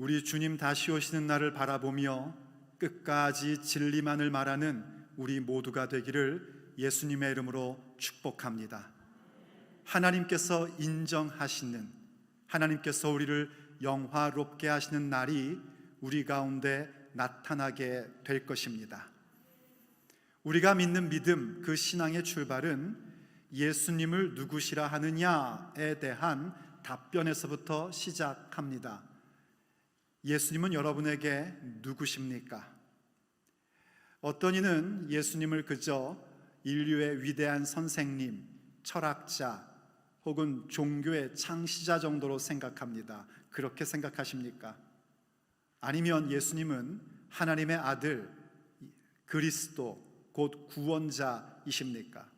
우리 주님 다시 오시는 날을 바라보며 끝까지 진리만을 말하는 우리 모두가 되기를 예수님의 이름으로 축복합니다. 하나님께서 인정하시는, 하나님께서 우리를 영화롭게 하시는 날이 우리 가운데 나타나게 될 것입니다. 우리가 믿는 믿음, 그 신앙의 출발은 예수님을 누구시라 하느냐에 대한 답변에서부터 시작합니다. 예수님은 여러분에게 누구십니까? 어떤 이는 예수님을 그저 인류의 위대한 선생님, 철학자 혹은 종교의 창시자 정도로 생각합니다. 그렇게 생각하십니까? 아니면 예수님은 하나님의 아들, 그리스도, 곧 구원자이십니까?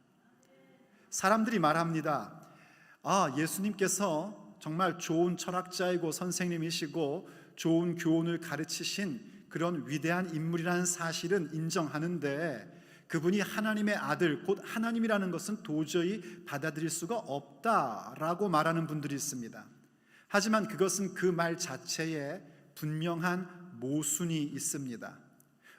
사람들이 말합니다. 예수님께서 정말 좋은 철학자이고 선생님이시고 좋은 교훈을 가르치신 그런 위대한 인물이라는 사실은 인정하는데, 그분이 하나님의 아들, 곧 하나님이라는 것은 도저히 받아들일 수가 없다라고 말하는 분들이 있습니다. 하지만 그것은 그 말 자체에 분명한 모순이 있습니다.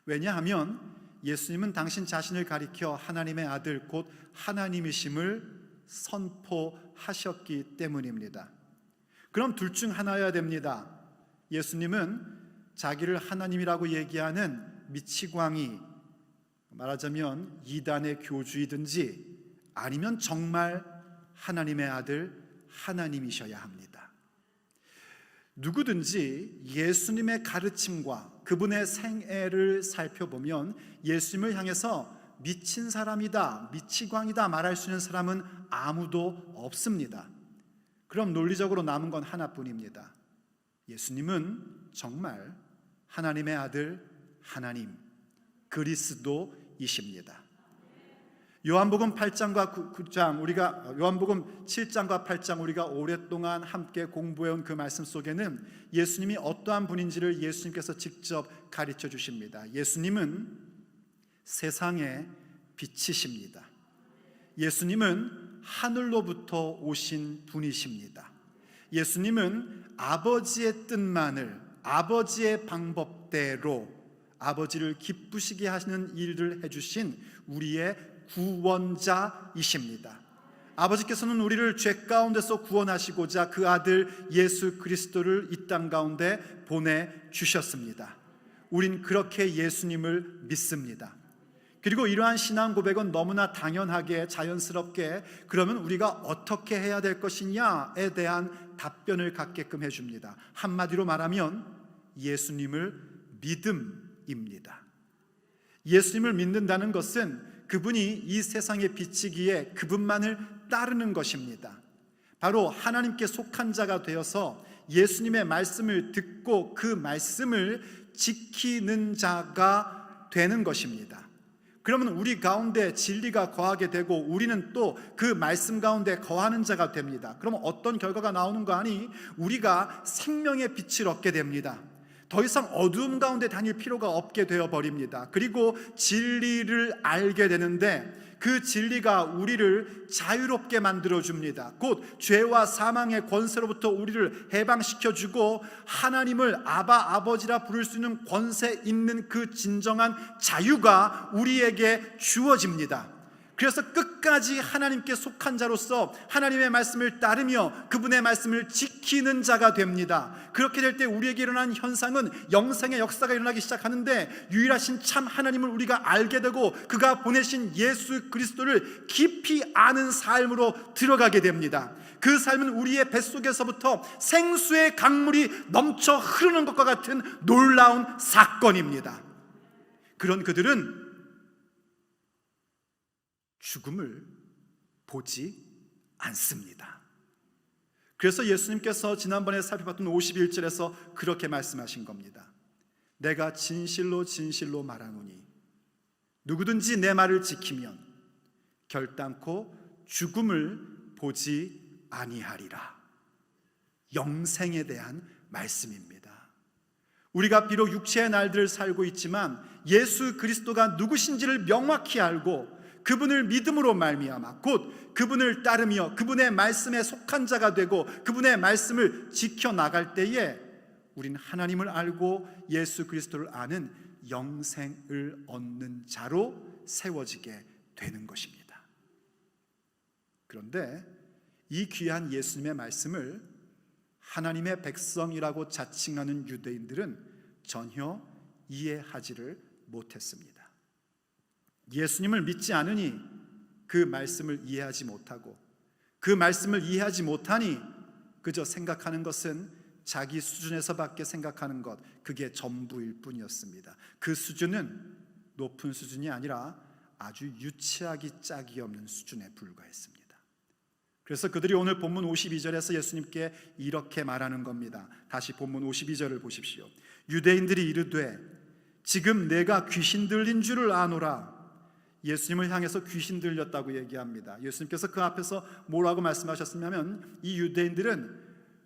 왜냐하면 예수님은 당신 자신을 가리켜 하나님의 아들, 곧 하나님이심을 선포하셨기 때문입니다. 그럼 둘 중 하나여야 됩니다. 예수님은 자기를 하나님이라고 얘기하는 미치광이, 말하자면 이단의 교주이든지, 아니면 정말 하나님의 아들, 하나님이셔야 합니다. 누구든지 예수님의 가르침과 그분의 생애를 살펴보면 예수님을 향해서 미친 사람이다, 미치광이다 말할 수 있는 사람은 아무도 없습니다. 그럼 논리적으로 남은 건 하나뿐입니다. 예수님은 정말 하나님의 아들, 하나님, 그리스도이십니다. 요한복음 8장과 9장, 요한복음 7장과 8장 우리가 오랫동안 함께 공부해온 그 말씀 속에는 예수님이 어떠한 분인지를 예수님께서 직접 가르쳐 주십니다. 예수님은 세상의 빛이십니다. 예수님은 하늘로부터 오신 분이십니다. 예수님은 아버지의 뜻만을, 아버지의 방법대로 아버지를 기쁘시게 하시는 일을 해주신 우리의 구원자이십니다. 아버지께서는 우리를 죄 가운데서 구원하시고자 그 아들 예수 그리스도를 이 땅 가운데 보내주셨습니다. 우린 그렇게 예수님을 믿습니다. 그리고 이러한 신앙 고백은 너무나 당연하게, 자연스럽게 그러면 우리가 어떻게 해야 될 것이냐에 대한 답변을 갖게끔 해줍니다. 한마디로 말하면 예수님을 믿음입니다. 예수님을 믿는다는 것은 그분이 이 세상에 비치기에 그분만을 따르는 것입니다. 바로 하나님께 속한 자가 되어서 예수님의 말씀을 듣고 그 말씀을 지키는 자가 되는 것입니다. 그러면 우리 가운데 진리가 거하게 되고 우리는 또 그 말씀 가운데 거하는 자가 됩니다. 그러면 어떤 결과가 나오는 거 아니? 우리가 생명의 빛을 얻게 됩니다. 더 이상 어두움 가운데 다닐 필요가 없게 되어버립니다. 그리고 진리를 알게 되는데 그 진리가 우리를 자유롭게 만들어줍니다. 곧 죄와 사망의 권세로부터 우리를 해방시켜주고 하나님을 아바, 아버지라 부를 수 있는 권세 있는 그 진정한 자유가 우리에게 주어집니다. 그래서 끝까지 하나님께 속한 자로서 하나님의 말씀을 따르며 그분의 말씀을 지키는 자가 됩니다. 그렇게 될 때 우리에게 일어나는 현상은 영생의 역사가 일어나기 시작하는데, 유일하신 참 하나님을 우리가 알게 되고 그가 보내신 예수 그리스도를 깊이 아는 삶으로 들어가게 됩니다. 그 삶은 우리의 뱃속에서부터 생수의 강물이 넘쳐 흐르는 것과 같은 놀라운 사건입니다. 그런 그들은 죽음을 보지 않습니다. 그래서 예수님께서 지난번에 살펴봤던 51절에서 그렇게 말씀하신 겁니다. 내가 진실로 진실로 말하노니 누구든지 내 말을 지키면 결단코 죽음을 보지 아니하리라. 영생에 대한 말씀입니다. 우리가 비록 육체의 날들을 살고 있지만 예수 그리스도가 누구신지를 명확히 알고 그분을 믿음으로 말미암아 곧 그분을 따르며 그분의 말씀에 속한 자가 되고 그분의 말씀을 지켜나갈 때에 우린 하나님을 알고 예수 그리스도를 아는 영생을 얻는 자로 세워지게 되는 것입니다. 그런데 이 귀한 예수님의 말씀을 하나님의 백성이라고 자칭하는 유대인들은 전혀 이해하지를 못했습니다. 예수님을 믿지 않으니 그 말씀을 이해하지 못하고, 그 말씀을 이해하지 못하니 그저 생각하는 것은 자기 수준에서밖에 생각하는 것, 그게 전부일 뿐이었습니다. 그 수준은 높은 수준이 아니라 아주 유치하기 짝이 없는 수준에 불과했습니다. 그래서 그들이 오늘 본문 52절에서 예수님께 이렇게 말하는 겁니다. 다시 본문 52절을 보십시오. 유대인들이 이르되 지금 내가 귀신 들린 줄을 아노라. 예수님을 향해서 귀신 들렸다고 얘기합니다. 예수님께서 그 앞에서 뭐라고 말씀하셨냐면 이 유대인들은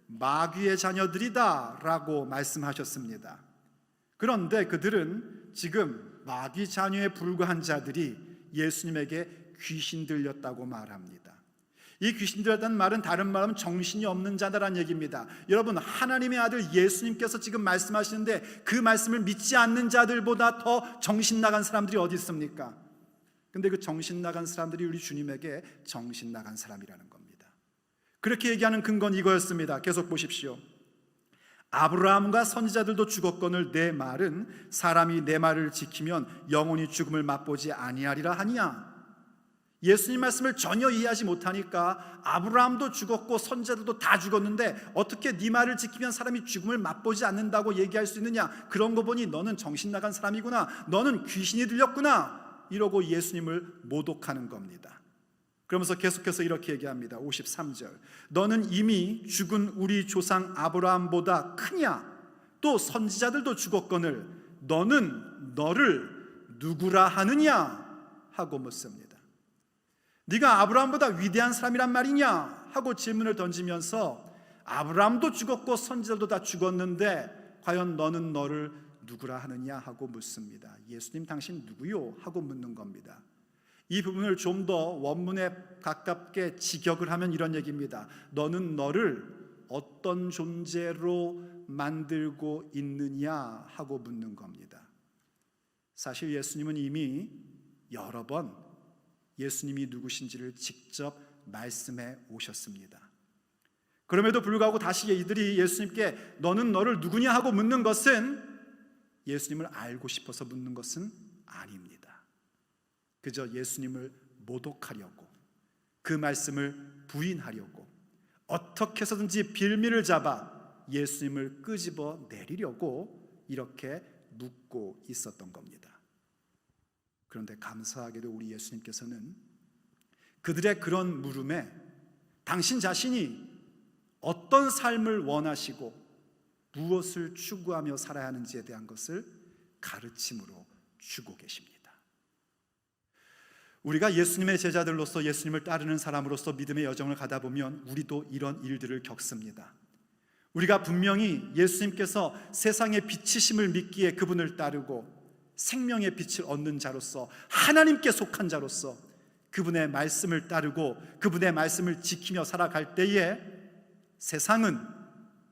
마귀의 자녀들이다 라고 말씀하셨습니다. 그런데 그들은 지금 마귀 자녀에 불과한 자들이 예수님에게 귀신 들렸다고 말합니다. 이 귀신 들렸다는 말은 다른 말하면 정신이 없는 자다라는 얘기입니다. 여러분, 하나님의 아들 예수님께서 지금 말씀하시는데 그 말씀을 믿지 않는 자들보다 더 정신 나간 사람들이 어디 있습니까? 근데 그 정신 나간 사람들이 우리 주님에게 정신 나간 사람이라는 겁니다. 그렇게 얘기하는 근거는 이거였습니다. 계속 보십시오. 아브라함과 선지자들도 죽었거늘 내 말은 사람이 내 말을 지키면 영원히 죽음을 맛보지 아니하리라 하니야. 예수님 말씀을 전혀 이해하지 못하니까 아브라함도 죽었고 선지자들도 다 죽었는데 어떻게 네 말을 지키면 사람이 죽음을 맛보지 않는다고 얘기할 수 있느냐? 그런 거 보니 너는 정신 나간 사람이구나, 너는 귀신이 들렸구나, 이러고 예수님을 모독하는 겁니다. 그러면서 계속해서 이렇게 얘기합니다. 53절. 너는 이미 죽은 우리 조상 아브라함보다 크냐? 또 선지자들도 죽었거늘 너는 너를 누구라 하느냐? 하고 묻습니다. 네가 아브라함보다 위대한 사람이란 말이냐? 하고 질문을 던지면서 아브라함도 죽었고 선지자들도 다 죽었는데 과연 너는 너를 누구라 하느냐? 하고 묻습니다. 예수님 당신 누구요? 하고 묻는 겁니다. 이 부분을 좀 더 원문에 가깝게 직역을 하면 이런 얘기입니다. 너는 너를 어떤 존재로 만들고 있느냐? 하고 묻는 겁니다. 사실 예수님은 이미 여러 번 예수님이 누구신지를 직접 말씀해 오셨습니다. 그럼에도 불구하고 다시 이들이 예수님께 너는 너를 누구냐? 하고 묻는 것은 예수님을 알고 싶어서 묻는 것은 아닙니다. 그저 예수님을 모독하려고, 그 말씀을 부인하려고, 어떻게 해서든지 빌미를 잡아 예수님을 끄집어 내리려고 이렇게 묻고 있었던 겁니다. 그런데 감사하게도 우리 예수님께서는 그들의 그런 물음에 당신 자신이 어떤 삶을 원하시고 무엇을 추구하며 살아야 하는지에 대한 것을 가르침으로 주고 계십니다. 우리가 예수님의 제자들로서 예수님을 따르는 사람으로서 믿음의 여정을 가다 보면 우리도 이런 일들을 겪습니다. 우리가 분명히 예수님께서 세상의 빛이심을 믿기에 그분을 따르고 생명의 빛을 얻는 자로서 하나님께 속한 자로서 그분의 말씀을 따르고 그분의 말씀을 지키며 살아갈 때에 세상은,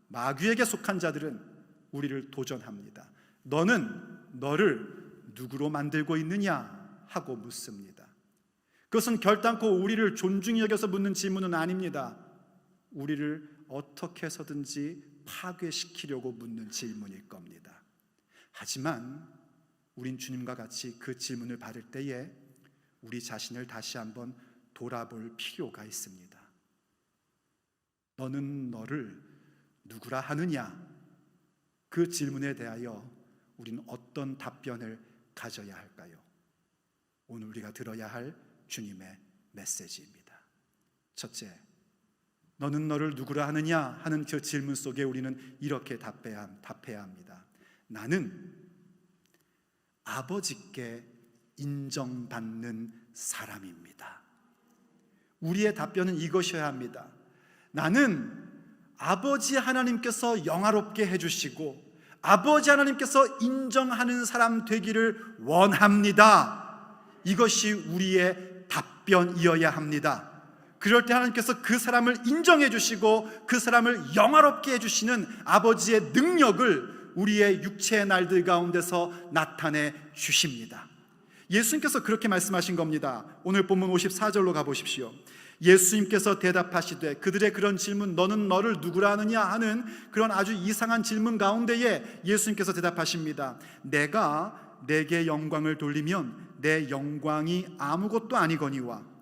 마귀에게 속한 자들은 우리를 도전합니다. 너는 너를 누구로 만들고 있느냐? 하고 묻습니다. 그것은 결단코 우리를 존중히 여겨서 묻는 질문은 아닙니다. 우리를 어떻게 해서든지 파괴시키려고 묻는 질문일 겁니다. 하지만 우린 주님과 같이 그 질문을 받을 때에 우리 자신을 다시 한번 돌아볼 필요가 있습니다. 너는 너를 누구라 하느냐? 그 질문에 대하여 우리는 어떤 답변을 가져야 할까요? 오늘 우리가 들어야 할 주님의 메시지입니다. 첫째, 너는 너를 누구라 하느냐 하는 그 질문 속에 우리는 이렇게 답해야 합니다. 나는 아버지께 인정받는 사람입니다. 우리의 답변은 이것이어야 합니다. 나는 아버지 하나님께서 영화롭게 해주시고 아버지 하나님께서 인정하는 사람 되기를 원합니다. 이것이 우리의 답변이어야 합니다. 그럴 때 하나님께서 그 사람을 인정해 주시고 그 사람을 영화롭게 해주시는 아버지의 능력을 우리의 육체의 날들 가운데서 나타내 주십니다. 예수님께서 그렇게 말씀하신 겁니다. 오늘 본문 54절로 가보십시오. 예수님께서 대답하시되, 그들의 그런 질문, 너는 너를 누구라 하느냐 하는 그런 아주 이상한 질문 가운데에 예수님께서 대답하십니다. 내가 내게 영광을 돌리면 내 영광이 아무것도 아니거니와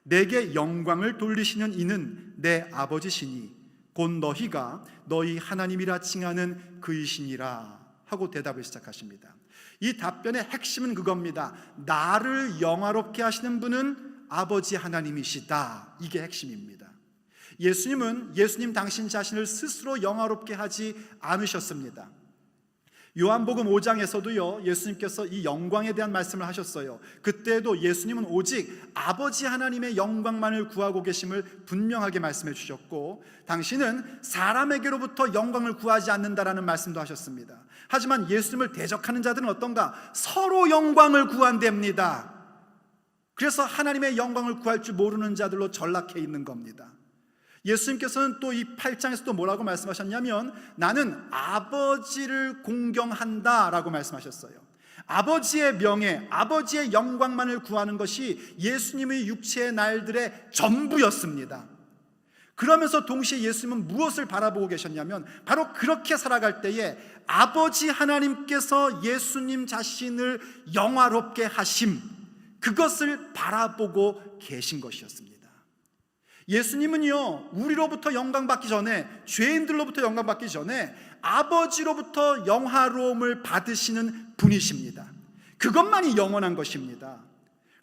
내게 영광을 돌리시는 이는 내 아버지시니 곧 너희가 너희 하나님이라 칭하는 그이시니라 하고 대답을 시작하십니다. 이 답변의 핵심은 그겁니다. 나를 영화롭게 하시는 분은 아버지 하나님이시다. 이게 핵심입니다. 예수님 당신 자신을 스스로 영화롭게 하지 않으셨습니다. 요한복음 5장에서도요, 예수님께서 이 영광에 대한 말씀을 하셨어요. 그때도 예수님은 오직 아버지 하나님의 영광만을 구하고 계심을 분명하게 말씀해 주셨고, 당신은 사람에게로부터 영광을 구하지 않는다라는 말씀도 하셨습니다. 하지만 예수님을 대적하는 자들은 어떤가? 서로 영광을 구한답니다. 그래서 하나님의 영광을 구할 줄 모르는 자들로 전락해 있는 겁니다. 예수님께서는 또 이 8장에서 또 뭐라고 말씀하셨냐면, 나는 아버지를 공경한다 라고 말씀하셨어요. 아버지의 명예, 아버지의 영광만을 구하는 것이 예수님의 육체의 날들의 전부였습니다. 그러면서 동시에 예수님은 무엇을 바라보고 계셨냐면, 바로 그렇게 살아갈 때에 아버지 하나님께서 예수님 자신을 영화롭게 하심, 그것을 바라보고 계신 것이었습니다. 예수님은요, 우리로부터 영광받기 전에, 죄인들로부터 영광받기 전에 아버지로부터 영화로움을 받으시는 분이십니다. 그것만이 영원한 것입니다.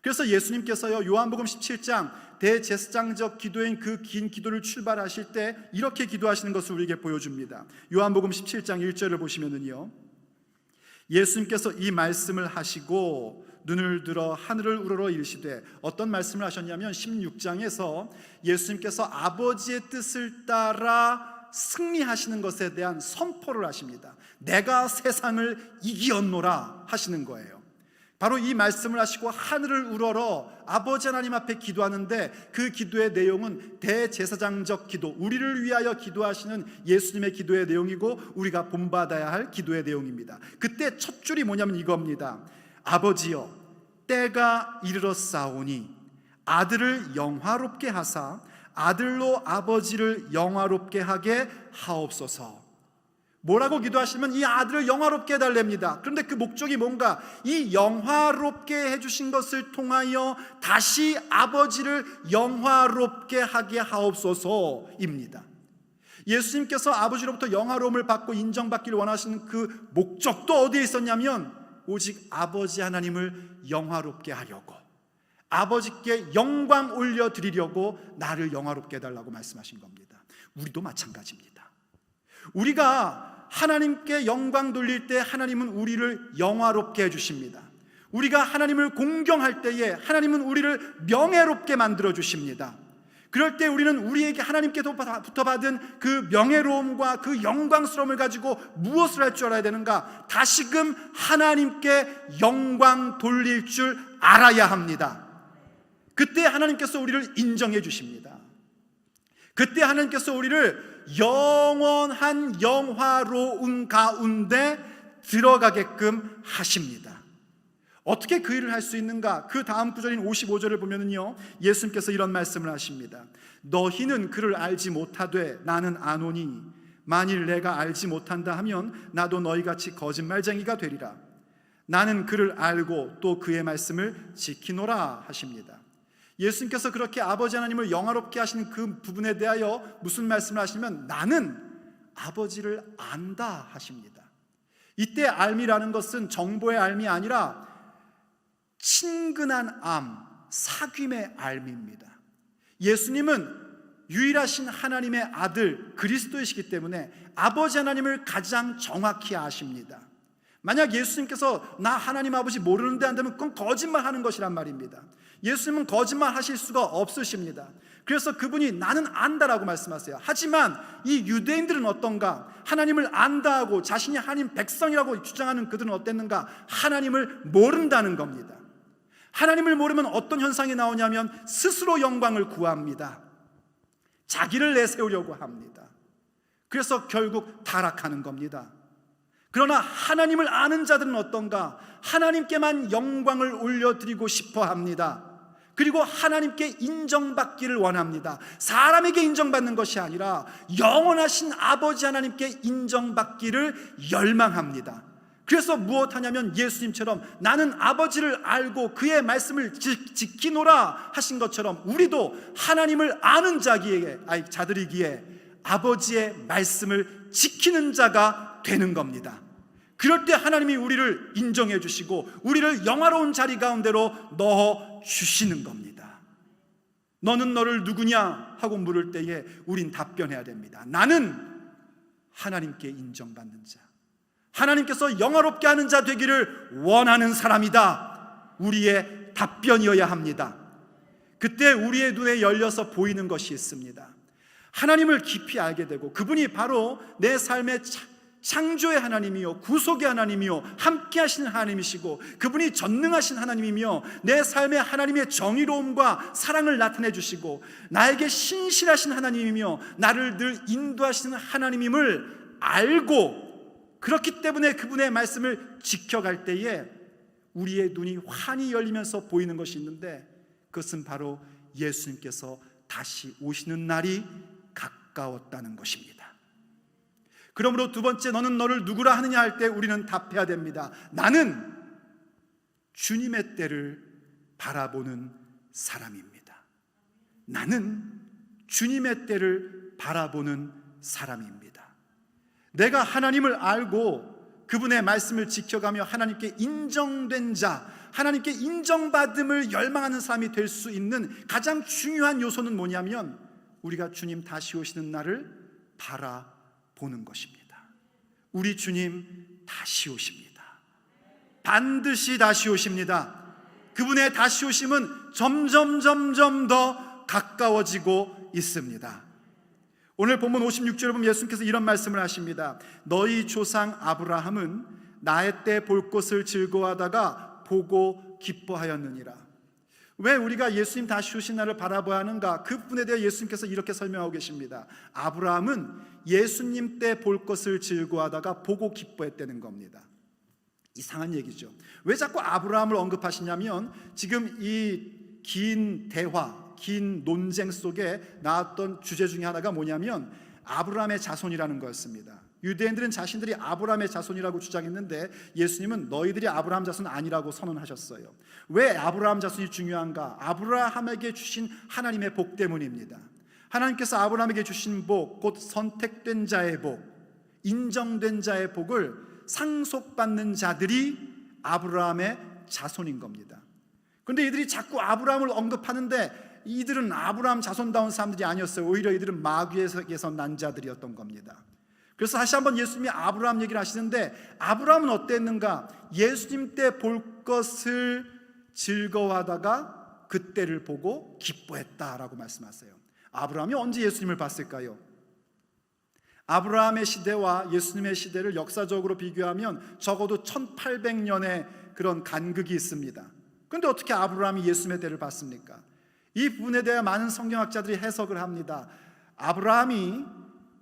그래서 예수님께서요, 요한복음 17장 대제사장적 기도인 그 긴 기도를 출발하실 때 이렇게 기도하시는 것을 우리에게 보여줍니다. 요한복음 17장 1절을 보시면은요, 예수님께서 이 말씀을 하시고 눈을 들어 하늘을 우러러 이르시되, 어떤 말씀을 하셨냐면 16장에서 예수님께서 아버지의 뜻을 따라 승리하시는 것에 대한 선포를 하십니다. 내가 세상을 이기었노라 하시는 거예요. 바로 이 말씀을 하시고 하늘을 우러러 아버지 하나님 앞에 기도하는데, 그 기도의 내용은 대제사장적 기도, 우리를 위하여 기도하시는 예수님의 기도의 내용이고 우리가 본받아야 할 기도의 내용입니다. 그때 첫 줄이 뭐냐면 이겁니다. 아버지여, 때가 이르렀사오니 아들을 영화롭게 하사 아들로 아버지를 영화롭게 하게 하옵소서. 뭐라고 기도하시면 이 아들을 영화롭게 해달랍니다. 그런데 그 목적이 뭔가? 이 영화롭게 해주신 것을 통하여 다시 아버지를 영화롭게 하게 하옵소서입니다. 예수님께서 아버지로부터 영화로움을 받고 인정받기를 원하시는 그 목적도 어디에 있었냐면, 오직 아버지 하나님을 영화롭게 하려고, 아버지께 영광 올려드리려고 나를 영화롭게 해달라고 말씀하신 겁니다. 우리도 마찬가지입니다. 우리가 하나님께 영광 돌릴 때 하나님은 우리를 영화롭게 해주십니다. 우리가 하나님을 공경할 때에 하나님은 우리를 명예롭게 만들어 주십니다. 그럴 때 우리는 우리에게 하나님께로부터 받은 그 명예로움과 그 영광스러움을 가지고 무엇을 할 줄 알아야 되는가? 다시금 하나님께 영광 돌릴 줄 알아야 합니다. 그때 하나님께서 우리를 인정해 주십니다. 그때 하나님께서 우리를 영원한 영화로움 가운데 들어가게끔 하십니다. 어떻게 그 일을 할 수 있는가? 그 다음 구절인 55절을 보면은요, 예수님께서 이런 말씀을 하십니다. 너희는 그를 알지 못하되 나는 아노니 만일 내가 알지 못한다 하면 나도 너희같이 거짓말쟁이가 되리라. 나는 그를 알고 또 그의 말씀을 지키노라 하십니다. 예수님께서 그렇게 아버지 하나님을 영화롭게 하시는 그 부분에 대하여 무슨 말씀을 하시면, 나는 아버지를 안다 하십니다. 이때 알미라는 것은 정보의 알미 아니라 친근한 암, 사귐의 알미입니다. 예수님은 유일하신 하나님의 아들 그리스도이시기 때문에 아버지 하나님을 가장 정확히 아십니다. 만약 예수님께서 나 하나님 아버지 모르는데 한다면 그건 거짓말하는 것이란 말입니다. 예수님은 거짓말 하실 수가 없으십니다. 그래서 그분이 나는 안다라고 말씀하세요. 하지만 이 유대인들은 어떤가? 하나님을 안다 하고 자신이 하나님 백성이라고 주장하는 그들은 어땠는가? 하나님을 모른다는 겁니다. 하나님을 모르면 어떤 현상이 나오냐면 스스로 영광을 구합니다. 자기를 내세우려고 합니다. 그래서 결국 타락하는 겁니다. 그러나 하나님을 아는 자들은 어떤가? 하나님께만 영광을 올려드리고 싶어 합니다. 그리고 하나님께 인정받기를 원합니다. 사람에게 인정받는 것이 아니라 영원하신 아버지 하나님께 인정받기를 열망합니다. 그래서 무엇하냐면 예수님처럼 나는 아버지를 알고 그의 말씀을 지키노라 하신 것처럼 우리도 하나님을 아는 자들이기에 아버지의 말씀을 지키는 자가 되는 겁니다. 그럴 때 하나님이 우리를 인정해 주시고 우리를 영화로운 자리 가운데로 넣어 주시는 겁니다. 너는 너를 누구냐 하고 물을 때에 우린 답변해야 됩니다. 나는 하나님께 인정받는 자, 하나님께서 영화롭게 하는 자 되기를 원하는 사람이다. 우리의 답변이어야 합니다. 그때 우리의 눈에 열려서 보이는 것이 있습니다. 하나님을 깊이 알게 되고 그분이 바로 내 삶의 창조의 하나님이요 구속의 하나님이요 함께 하시는 하나님이시고 그분이 전능하신 하나님이며 내 삶에 하나님의 정의로움과 사랑을 나타내 주시고 나에게 신실하신 하나님이며 나를 늘 인도하시는 하나님임을 알고 그렇기 때문에 그분의 말씀을 지켜갈 때에 우리의 눈이 환히 열리면서 보이는 것이 있는데 그것은 바로 예수님께서 다시 오시는 날이 가까웠다는 것입니다. 그러므로 두 번째, 너는 너를 누구라 하느냐 할 때 우리는 답해야 됩니다. 나는 주님의 때를 바라보는 사람입니다. 나는 주님의 때를 바라보는 사람입니다. 내가 하나님을 알고 그분의 말씀을 지켜가며 하나님께 인정된 자, 하나님께 인정받음을 열망하는 사람이 될 수 있는 가장 중요한 요소는 뭐냐면 우리가 주님 다시 오시는 날을 바라보는 것입니다. 우리 주님 다시 오십니다. 반드시 다시 오십니다. 그분의 다시 오심은 점점 더 가까워지고 있습니다. 오늘 본문 56절에 보면 예수님께서 이런 말씀을 하십니다. 너희 조상 아브라함은 나의 때 볼 것을 즐거워하다가 보고 기뻐하였느니라. 왜 우리가 예수님 다시 오신 날을 바라봐야 하는가? 그 부분에 대해 예수님께서 이렇게 설명하고 계십니다. 아브라함은 예수님 때 볼 것을 즐거워하다가 보고 기뻐했다는 겁니다. 이상한 얘기죠. 왜 자꾸 아브라함을 언급하시냐면 지금 이 긴 대화, 긴 논쟁 속에 나왔던 주제 중에 하나가 뭐냐면 아브라함의 자손이라는 거였습니다. 유대인들은 자신들이 아브라함의 자손이라고 주장했는데 예수님은 너희들이 아브라함 자손 아니라고 선언하셨어요. 왜 아브라함 자손이 중요한가? 아브라함에게 주신 하나님의 복 때문입니다. 하나님께서 아브라함에게 주신 복, 곧 선택된 자의 복, 인정된 자의 복을 상속받는 자들이 아브라함의 자손인 겁니다. 그런데 이들이 자꾸 아브라함을 언급하는데 이들은 아브라함 자손다운 사람들이 아니었어요. 오히려 이들은 마귀에서 난 자들이었던 겁니다. 그래서 다시 한번 예수님이 아브라함 얘기를 하시는데 아브라함은 어땠는가? 예수님 때 볼 것을 즐거워하다가 그때를 보고 기뻐했다라고 말씀하세요. 아브라함이 언제 예수님을 봤을까요? 아브라함의 시대와 예수님의 시대를 역사적으로 비교하면 적어도 1800년의 그런 간극이 있습니다. 그런데 어떻게 아브라함이 예수님의 때를 봤습니까? 이 부분에 대해 많은 성경학자들이 해석을 합니다. 아브라함이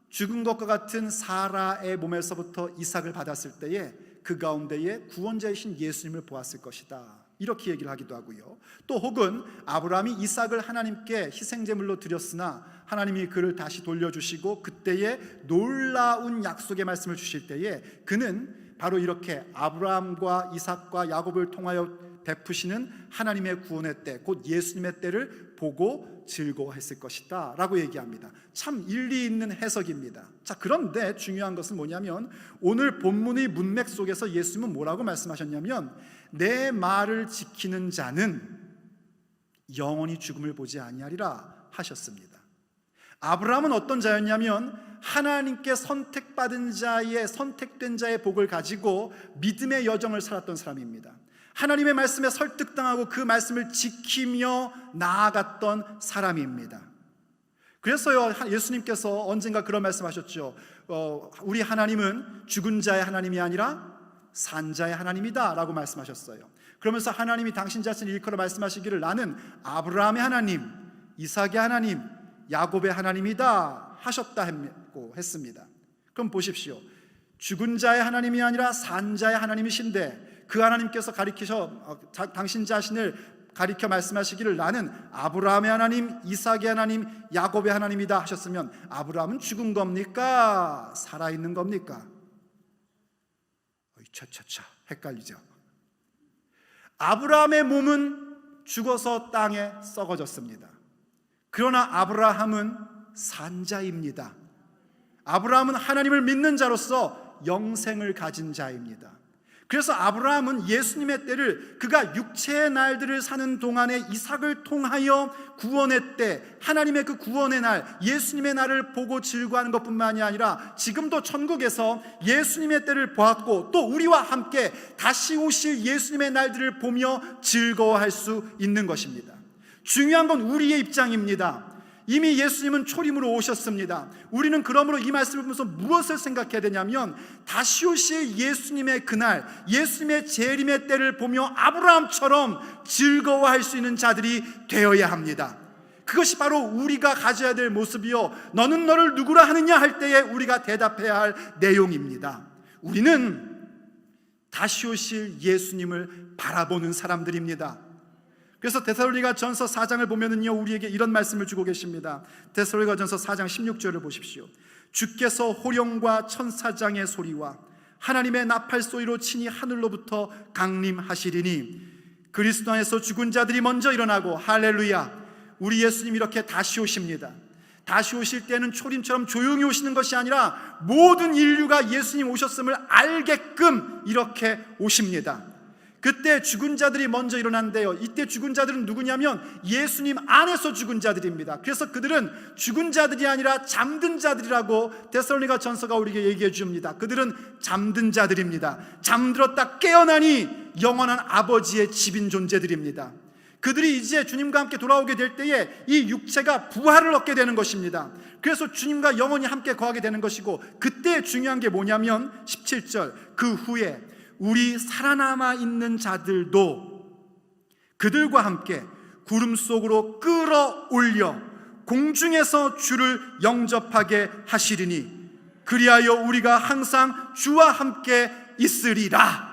죽은 것과 같은 사라의 몸에서부터 이삭을 받았을 때에 그 가운데에 구원자이신 예수님을 보았을 것이다, 이렇게 얘기를 하기도 하고요. 또 혹은 아브라함이 이삭을 하나님께 희생제물로 드렸으나 하나님이 그를 다시 돌려주시고 그때에 놀라운 약속의 말씀을 주실 때에 그는 바로 이렇게 아브라함과 이삭과 야곱을 통하여 베푸시는 하나님의 구원의 때, 곧 예수님의 때를 보고 즐거워했을 것이다 라고 얘기합니다. 참 일리 있는 해석입니다. 자, 그런데 중요한 것은 뭐냐면 오늘 본문의 문맥 속에서 예수님은 뭐라고 말씀하셨냐면 내 말을 지키는 자는 영원히 죽음을 보지 아니하리라 하셨습니다. 아브라함은 어떤 자였냐면 하나님께 선택받은 자의, 선택된 자의 복을 가지고 믿음의 여정을 살았던 사람입니다. 하나님의 말씀에 설득당하고 그 말씀을 지키며 나아갔던 사람입니다. 그래서요, 예수님께서 언젠가 그런 말씀하셨죠. 우리 하나님은 죽은 자의 하나님이 아니라 산 자의 하나님이다 라고 말씀하셨어요. 그러면서 하나님이 당신 자신을 일컬어 말씀하시기를 나는 아브라함의 하나님, 이삭의 하나님, 야곱의 하나님이다 하셨다 했습니다. 그럼 보십시오. 죽은 자의 하나님이 아니라 산 자의 하나님이신데 그 하나님께서 당신 자신을 가리켜 말씀하시기를 나는 아브라함의 하나님, 이삭의 하나님, 야곱의 하나님이다 하셨으면 아브라함은 죽은 겁니까? 살아있는 겁니까? 차차차 헷갈리죠. 아브라함의 몸은 죽어서 땅에 썩어졌습니다. 그러나 아브라함은 산 자입니다. 아브라함은 하나님을 믿는 자로서 영생을 가진 자입니다. 그래서 아브라함은 예수님의 때를 그가 육체의 날들을 사는 동안에 이삭을 통하여 구원의 때, 하나님의 그 구원의 날, 예수님의 날을 보고 즐거워하는 것뿐만이 아니라 지금도 천국에서 예수님의 때를 보았고 또 우리와 함께 다시 오실 예수님의 날들을 보며 즐거워할 수 있는 것입니다. 중요한 건 우리의 입장입니다. 이미 예수님은 초림으로 오셨습니다. 우리는 그러므로 이 말씀을 보면서 무엇을 생각해야 되냐면 다시 오실 예수님의 그날, 예수님의 재림의 때를 보며 아브라함처럼 즐거워할 수 있는 자들이 되어야 합니다. 그것이 바로 우리가 가져야 될 모습이요, 너는 너를 누구라 하느냐 할 때에 우리가 대답해야 할 내용입니다. 우리는 다시 오실 예수님을 바라보는 사람들입니다. 그래서 데살로니가전서 4장을 보면은요, 우리에게 이런 말씀을 주고 계십니다. 데살로니가전서 4장 16절을 보십시오. 주께서 호령과 천사장의 소리와 하나님의 나팔 소리로 친히 하늘로부터 강림하시리니 그리스도 안에서 죽은 자들이 먼저 일어나고, 할렐루야, 우리 예수님 이렇게 다시 오십니다. 다시 오실 때는 초림처럼 조용히 오시는 것이 아니라 모든 인류가 예수님 오셨음을 알게끔 이렇게 오십니다. 그때 죽은 자들이 먼저 일어난대요. 이때 죽은 자들은 누구냐면 예수님 안에서 죽은 자들입니다. 그래서 그들은 죽은 자들이 아니라 잠든 자들이라고 데살로니가 전서가 우리에게 얘기해 줍니다. 그들은 잠든 자들입니다. 잠들었다 깨어나니 영원한 아버지의 집인 존재들입니다. 그들이 이제 주님과 함께 돌아오게 될 때에 이 육체가 부활을 얻게 되는 것입니다. 그래서 주님과 영원히 함께 거하게 되는 것이고, 그때 중요한 게 뭐냐면 17절, 그 후에 우리 살아남아 있는 자들도 그들과 함께 구름 속으로 끌어올려 공중에서 주를 영접하게 하시리니 그리하여 우리가 항상 주와 함께 있으리라.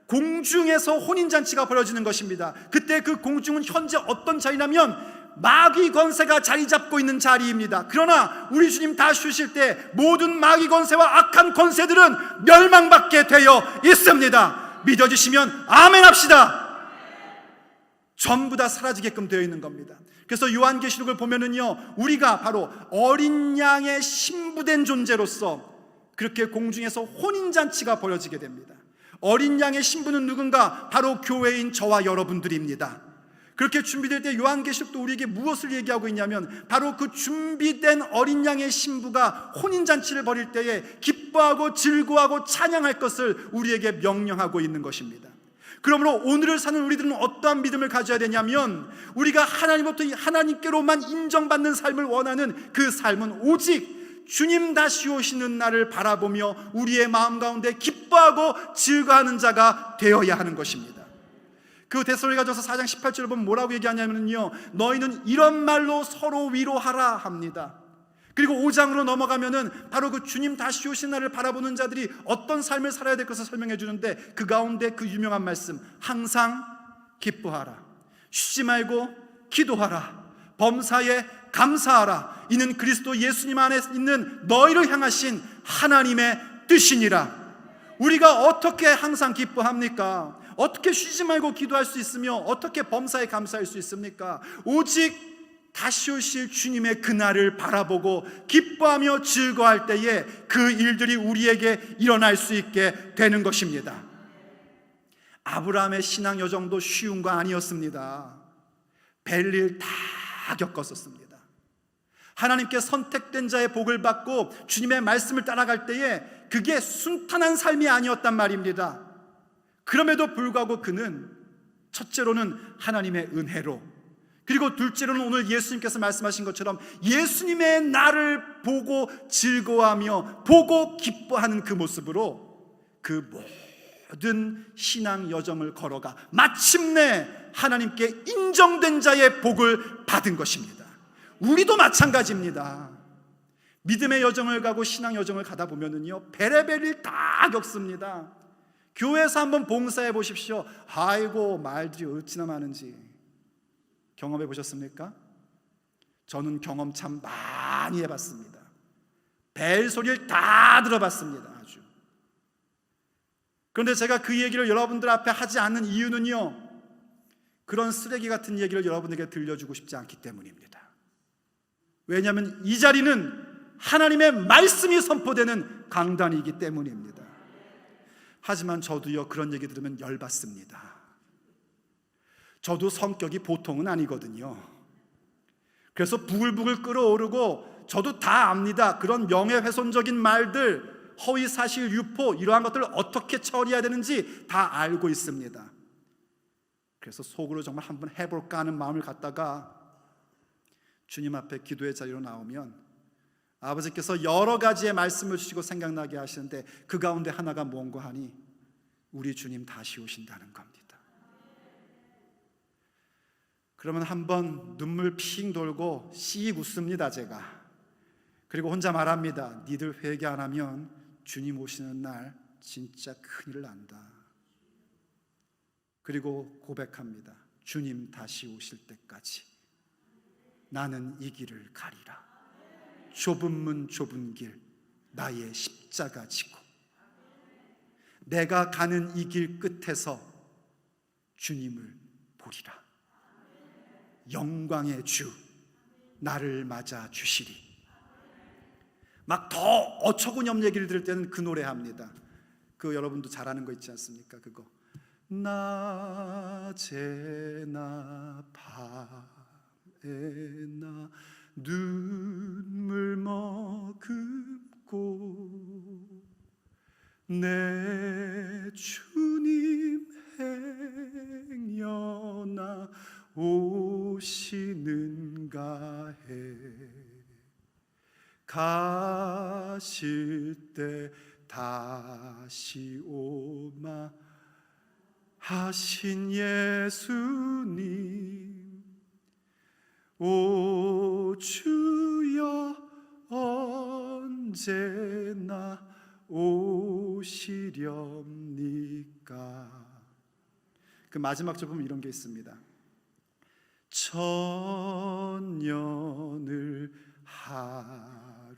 공중에서 혼인잔치가 벌어지는 것입니다. 그때 그 공중은 현재 어떤 자리냐면 마귀 권세가 자리 잡고 있는 자리입니다. 그러나 우리 주님 다시 오실 때 모든 마귀 권세와 악한 권세들은 멸망받게 되어 있습니다. 믿어주시면 아멘 합시다. 전부 다 사라지게끔 되어 있는 겁니다. 그래서 요한계시록을 보면은요, 우리가 바로 어린 양의 신부된 존재로서 그렇게 공중에서 혼인잔치가 벌어지게 됩니다. 어린 양의 신부는 누군가? 바로 교회인 저와 여러분들입니다. 그렇게 준비될 때 요한계시록도 우리에게 무엇을 얘기하고 있냐면 바로 그 준비된 어린 양의 신부가 혼인잔치를 벌일 때에 기뻐하고 즐거워하고 찬양할 것을 우리에게 명령하고 있는 것입니다. 그러므로 오늘을 사는 우리들은 어떠한 믿음을 가져야 되냐면 우리가 하나님께로만 인정받는 삶을 원하는 그 삶은 오직 주님 다시 오시는 날을 바라보며 우리의 마음 가운데 기뻐하고 즐거워하는 자가 되어야 하는 것입니다. 그 데살로니가전서 4장 18절을 보면 뭐라고 얘기하냐면요, 너희는 이런 말로 서로 위로하라 합니다. 그리고 5장으로 넘어가면은 바로 그 주님 다시 오신 날을 바라보는 자들이 어떤 삶을 살아야 될 것을 설명해 주는데, 그 가운데 그 유명한 말씀, 항상 기뻐하라, 쉬지 말고 기도하라, 범사에 감사하라, 이는 그리스도 예수님 안에 있는 너희를 향하신 하나님의 뜻이니라. 우리가 어떻게 항상 기뻐합니까? 어떻게 쉬지 말고 기도할 수 있으며 어떻게 범사에 감사할 수 있습니까? 오직 다시 오실 주님의 그날을 바라보고 기뻐하며 즐거워할 때에 그 일들이 우리에게 일어날 수 있게 되는 것입니다. 아브라함의 신앙 여정도 쉬운 거 아니었습니다. 별일 다 겪었었습니다. 하나님께 선택된 자의 복을 받고 주님의 말씀을 따라갈 때에 그게 순탄한 삶이 아니었단 말입니다. 그럼에도 불구하고 그는 첫째로는 하나님의 은혜로, 그리고 둘째로는 오늘 예수님께서 말씀하신 것처럼 예수님의 나를 보고 즐거워하며 보고 기뻐하는 그 모습으로 그 모든 신앙 여정을 걸어가 마침내 하나님께 인정된 자의 복을 받은 것입니다. 우리도 마찬가지입니다. 믿음의 여정을 가고 신앙 여정을 가다 보면은요, 베레벨 일 다 겪습니다. 교회에서 한번 봉사해 보십시오. 아이고, 말들이 어찌나 많은지 경험해 보셨습니까? 저는 경험 참 많이 해봤습니다. 벨 소리를 다 들어봤습니다. 아주. 그런데 제가 그 얘기를 여러분들 앞에 하지 않는 이유는요, 그런 쓰레기 같은 얘기를 여러분에게 들려주고 싶지 않기 때문입니다. 왜냐하면 이 자리는 하나님의 말씀이 선포되는 강단이기 때문입니다. 하지만 저도요, 그런 얘기 들으면 열받습니다. 저도 성격이 보통은 아니거든요. 그래서 부글부글 끓어오르고, 저도 다 압니다. 그런 명예훼손적인 말들, 허위사실 유포, 이러한 것들을 어떻게 처리해야 되는지 다 알고 있습니다. 그래서 속으로 정말 한번 해볼까 하는 마음을 갖다가 주님 앞에 기도의 자리로 나오면 아버지께서 여러 가지의 말씀을 주시고 생각나게 하시는데, 그 가운데 하나가 뭔가 하니 우리 주님 다시 오신다는 겁니다. 그러면 한번 눈물 핑 돌고 씩 웃습니다, 제가. 그리고 혼자 말합니다. 니들 회개 안 하면 주님 오시는 날 진짜 큰일 난다. 그리고 고백합니다. 주님 다시 오실 때까지 나는 이 길을 가리라. 좁은 문 좁은 길 나의 십자가 지고, 내가 가는 이 길 끝에서 주님을 보리라. 영광의 주 나를 맞아 주시리. 막 더 어처구니없는 얘기를 들을 때는 그 노래 합니다. 그 여러분도 잘 아는 거 있지 않습니까? 그거 낮에나 밤에나 눈물 머금고 내 주님 행여나 오시는가 해. 가실 때 다시 오마 하신 예수님, 오 주여 언제나 오시렵니까? 그 마지막 절 보면 이런 게 있습니다. 천년을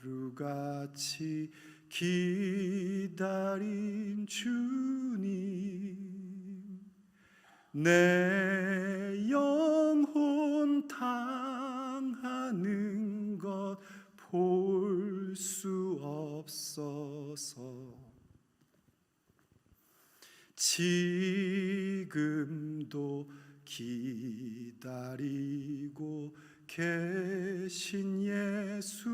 하루같이 기다린 주님, 내 영혼 당하는 것 볼 수 없어서 지금도 기다리고 계신 예수님,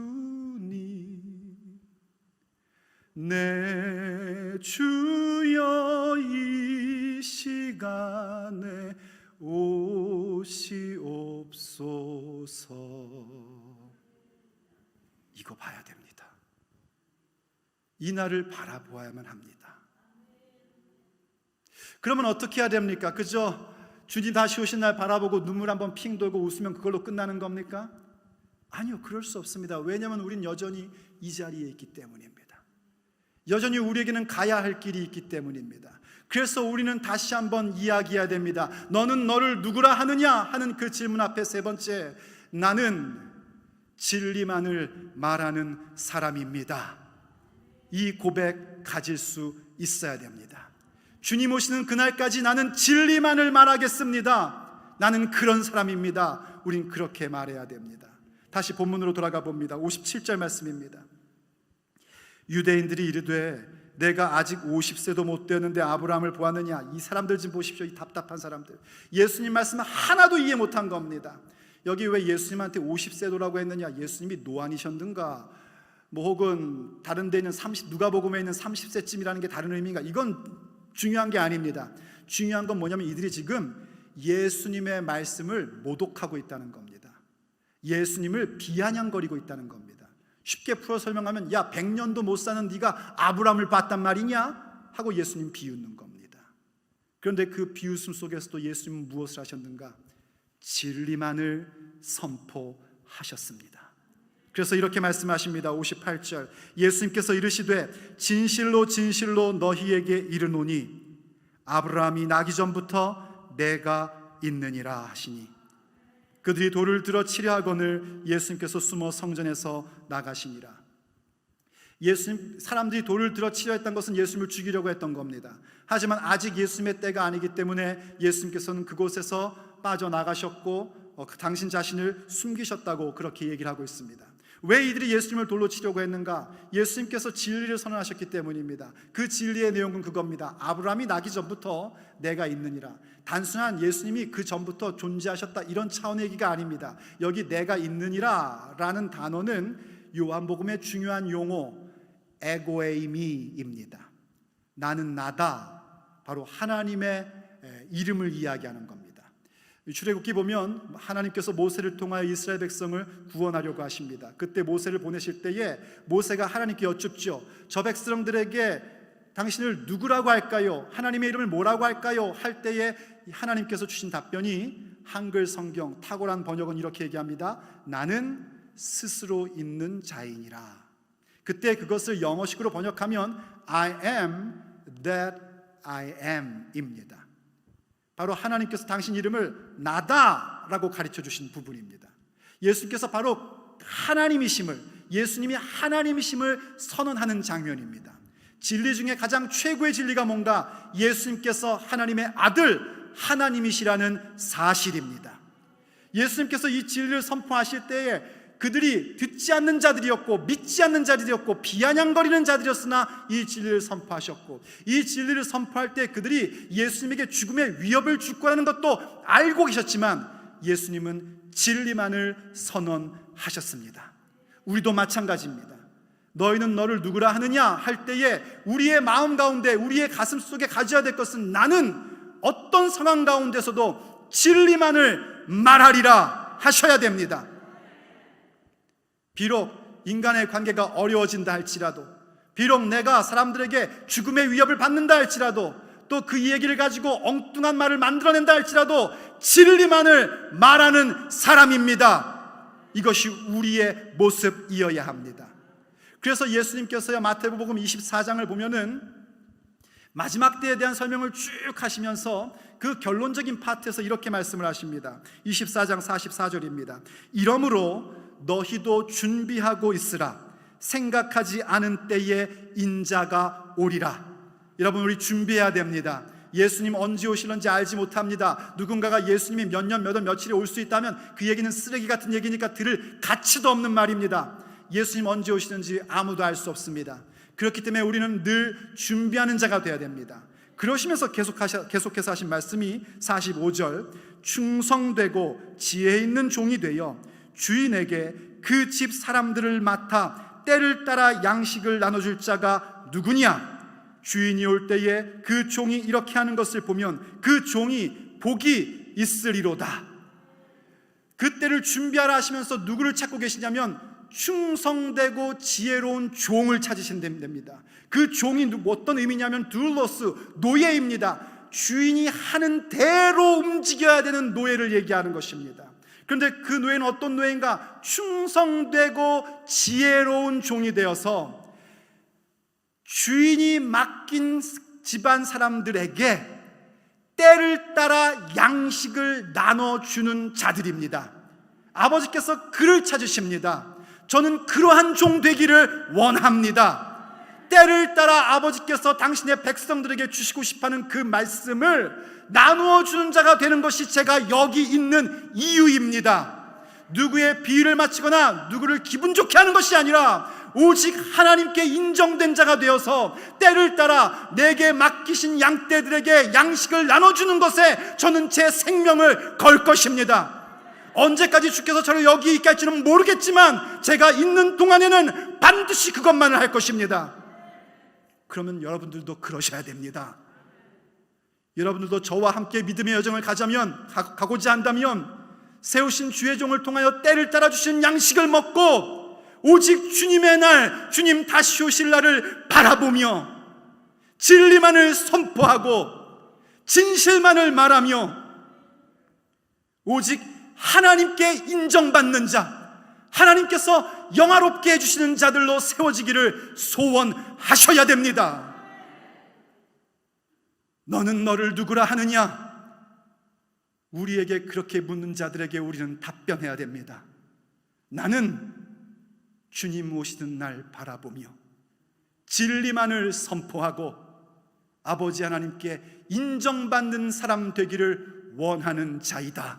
내 주여 이 시간에 오시옵소서. 이거 봐야 됩니다. 이 날을 바라보아야만 합니다. 그러면 어떻게 해야 됩니까? 그저 주님 다시 오신 날 바라보고 눈물 한번 핑 돌고 웃으면 그걸로 끝나는 겁니까? 아니요, 그럴 수 없습니다. 왜냐하면 우린 여전히 이 자리에 있기 때문입니다. 여전히 우리에게는 가야 할 길이 있기 때문입니다. 그래서 우리는 다시 한번 이야기해야 됩니다. 너는 너를 누구라 하느냐 하는 그 질문 앞에 세 번째, 나는 진리만을 말하는 사람입니다. 이 고백 가질 수 있어야 됩니다. 주님 오시는 그날까지 나는 진리만을 말하겠습니다. 나는 그런 사람입니다. 우린 그렇게 말해야 됩니다. 다시 본문으로 돌아가 봅니다. 57절 말씀입니다. 유대인들이 이르되 내가 아직 50세도 못 되었는데 아브라함을 보았느냐. 이 사람들 좀 보십시오. 이 답답한 사람들. 예수님 말씀을 하나도 이해 못한 겁니다. 여기 왜 예수님한테 50세도라고 했느냐. 예수님이 노안이셨는가, 뭐 혹은 다른 데 있는 누가복음에 있는 30세쯤이라는 게 다른 의미인가. 이건 중요한 게 아닙니다. 중요한 건 뭐냐면 이들이 지금 예수님의 말씀을 모독하고 있다는 겁니다. 예수님을 비아냥거리고 있다는 겁니다. 쉽게 풀어 설명하면, 야 100년도 못 사는 네가 아브라함을 봤단 말이냐 하고 예수님 비웃는 겁니다. 그런데 그 비웃음 속에서도 예수님은 무엇을 하셨는가? 진리만을 하셨습니다. 그래서 이렇게 말씀하십니다. 58절 예수님께서 이르시되 진실로 진실로 너희에게 이르노니 아브라함이 나기 전부터 내가 있느니라 하시니 그들이 돌을 들어 치려 하거늘 예수님께서 숨어 성전에서 나가시니라. 사람들이 돌을 들어 치려 했던 것은 예수님을 죽이려고 했던 겁니다. 하지만 아직 예수님의 때가 아니기 때문에 예수님께서는 그곳에서 빠져나가셨고 당신 자신을 숨기셨다고 그렇게 얘기를 하고 있습니다. 왜 이들이 예수님을 돌로 치려고 했는가? 예수님께서 진리를 선언하셨기 때문입니다. 그 진리의 내용은 그겁니다. 아브라함이 나기 전부터 내가 있느니라. 단순한 예수님이 그 전부터 존재하셨다 이런 차원의 얘기가 아닙니다. 여기 내가 있느니라 라는 단어는 요한복음의 중요한 용어 에고에이미입니다. 나는 나다, 바로 하나님의 이름을 이야기하는 겁니다. 출애굽기 보면 하나님께서 모세를 통하여 이스라엘 백성을 구원하려고 하십니다. 그때 모세를 보내실 때에 모세가 하나님께 여쭙죠. 저 백성들에게 당신을 누구라고 할까요? 하나님의 이름을 뭐라고 할까요? 할 때에 하나님께서 주신 답변이 한글 성경 탁월한 번역은 이렇게 얘기합니다. 나는 스스로 있는 자이니라. 그때 그것을 영어식으로 번역하면 I am that I am 입니다. 바로 하나님께서 당신 이름을 나다라고 가르쳐 주신 부분입니다. 예수님께서 바로 하나님이심을, 예수님이 하나님이심을 선언하는 장면입니다. 진리 중에 가장 최고의 진리가 뭔가? 예수님께서 하나님의 아들 하나님이시라는 사실입니다. 예수님께서 이 진리를 선포하실 때에 그들이 듣지 않는 자들이었고 믿지 않는 자들이었고 비아냥거리는 자들이었으나 이 진리를 선포하셨고, 이 진리를 선포할 때 그들이 예수님에게 죽음의 위협을 줄 거라는 것도 알고 계셨지만 예수님은 진리만을 선언하셨습니다. 우리도 마찬가지입니다. 너희는 너를 누구라 하느냐 할 때에 우리의 마음 가운데, 우리의 가슴 속에 가져야 될 것은 나는 어떤 상황 가운데서도 진리만을 말하리라 하셔야 됩니다. 비록 인간의 관계가 어려워진다 할지라도, 비록 내가 사람들에게 죽음의 위협을 받는다 할지라도, 또 그 얘기를 가지고 엉뚱한 말을 만들어낸다 할지라도 진리만을 말하는 사람입니다. 이것이 우리의 모습이어야 합니다. 그래서 예수님께서요 마태복음 24장을 보면은 마지막 때에 대한 설명을 쭉 하시면서 그 결론적인 파트에서 이렇게 말씀을 하십니다. 24장 44절입니다. 이러므로 너희도 준비하고 있으라. 생각하지 않은 때에 인자가 오리라. 여러분, 우리 준비해야 됩니다. 예수님 언제 오실는지 알지 못합니다. 누군가가 예수님이 몇 년, 몇 월, 며칠에 올 수 있다면 그 얘기는 쓰레기 같은 얘기니까 들을 가치도 없는 말입니다. 예수님 언제 오시는지 아무도 알 수 없습니다. 그렇기 때문에 우리는 늘 준비하는 자가 되어야 됩니다. 그러시면서 계속해서 하신 말씀이 45절 충성되고 지혜 있는 종이 되어 주인에게 그 집 사람들을 맡아 때를 따라 양식을 나눠줄 자가 누구냐? 주인이 올 때에 그 종이 이렇게 하는 것을 보면 그 종이 복이 있으리로다. 그때를 준비하라 하시면서 누구를 찾고 계시냐면 충성되고 지혜로운 종을 찾으시면 됩니다. 그 종이 어떤 의미냐면 둘로스, 노예입니다. 주인이 하는 대로 움직여야 되는 노예를 얘기하는 것입니다. 그런데 그 노예는 어떤 노예인가? 충성되고 지혜로운 종이 되어서 주인이 맡긴 집안 사람들에게 때를 따라 양식을 나눠주는 자들입니다. 아버지께서 그를 찾으십니다. 저는 그러한 종 되기를 원합니다. 때를 따라 아버지께서 당신의 백성들에게 주시고 싶어하는 그 말씀을 나누어 주는 자가 되는 것이 제가 여기 있는 이유입니다. 누구의 비위를 맞추거나 누구를 기분 좋게 하는 것이 아니라 오직 하나님께 인정된 자가 되어서 때를 따라 내게 맡기신 양떼들에게 양식을 나눠주는 것에 저는 제 생명을 걸 것입니다. 언제까지 주께서 저를 여기 있게 할지는 모르겠지만 제가 있는 동안에는 반드시 그것만을 할 것입니다. 그러면 여러분들도 그러셔야 됩니다. 여러분들도 저와 함께 믿음의 여정을 가고자 한다면 세우신 주의 종을 통하여 때를 따라 주신 양식을 먹고 오직 주님의 날, 주님 다시 오실 날을 바라보며 진리만을 선포하고 진실만을 말하며 오직 하나님께 인정받는 자, 하나님께서 영화롭게 해주시는 자들로 세워지기를 소원하셔야 됩니다. 너는 너를 누구라 하느냐? 우리에게 그렇게 묻는 자들에게 우리는 답변해야 됩니다. 나는 주님 오시는 날 바라보며 진리만을 선포하고 아버지 하나님께 인정받는 사람 되기를 원하는 자이다.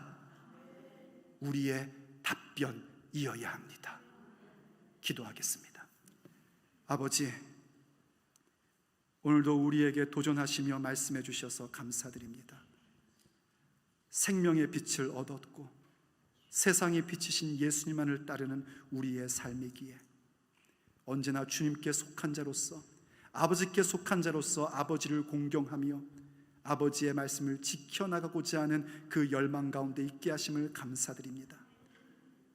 우리의 답변이어야 합니다. 기도하겠습니다. 아버지, 오늘도 우리에게 도전하시며 말씀해 주셔서 감사드립니다. 생명의 빛을 얻었고 세상에 비치신 예수님만을 따르는 우리의 삶이기에 언제나 주님께 속한 자로서, 아버지께 속한 자로서 아버지를 공경하며 아버지의 말씀을 지켜나가고자 하는 그 열망 가운데 있게 하심을 감사드립니다.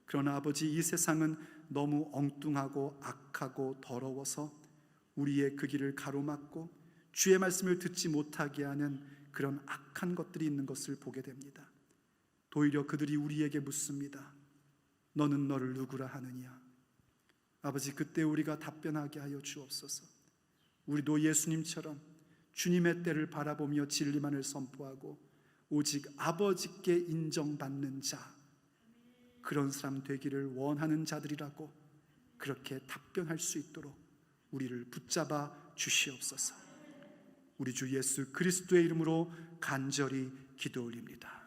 그러나 아버지, 이 세상은 너무 엉뚱하고 악하고 더러워서 우리의 그 길을 가로막고 주의 말씀을 듣지 못하게 하는 그런 악한 것들이 있는 것을 보게 됩니다. 도리어 그들이 우리에게 묻습니다. 너는 너를 누구라 하느냐? 아버지, 그때 우리가 답변하게 하여 주옵소서. 우리도 예수님처럼 주님의 때를 바라보며 진리만을 선포하고 오직 아버지께 인정받는 자, 그런 사람 되기를 원하는 자들이라고 그렇게 답변할 수 있도록 우리를 붙잡아 주시옵소서. 우리 주 예수 그리스도의 이름으로 간절히 기도 올립니다.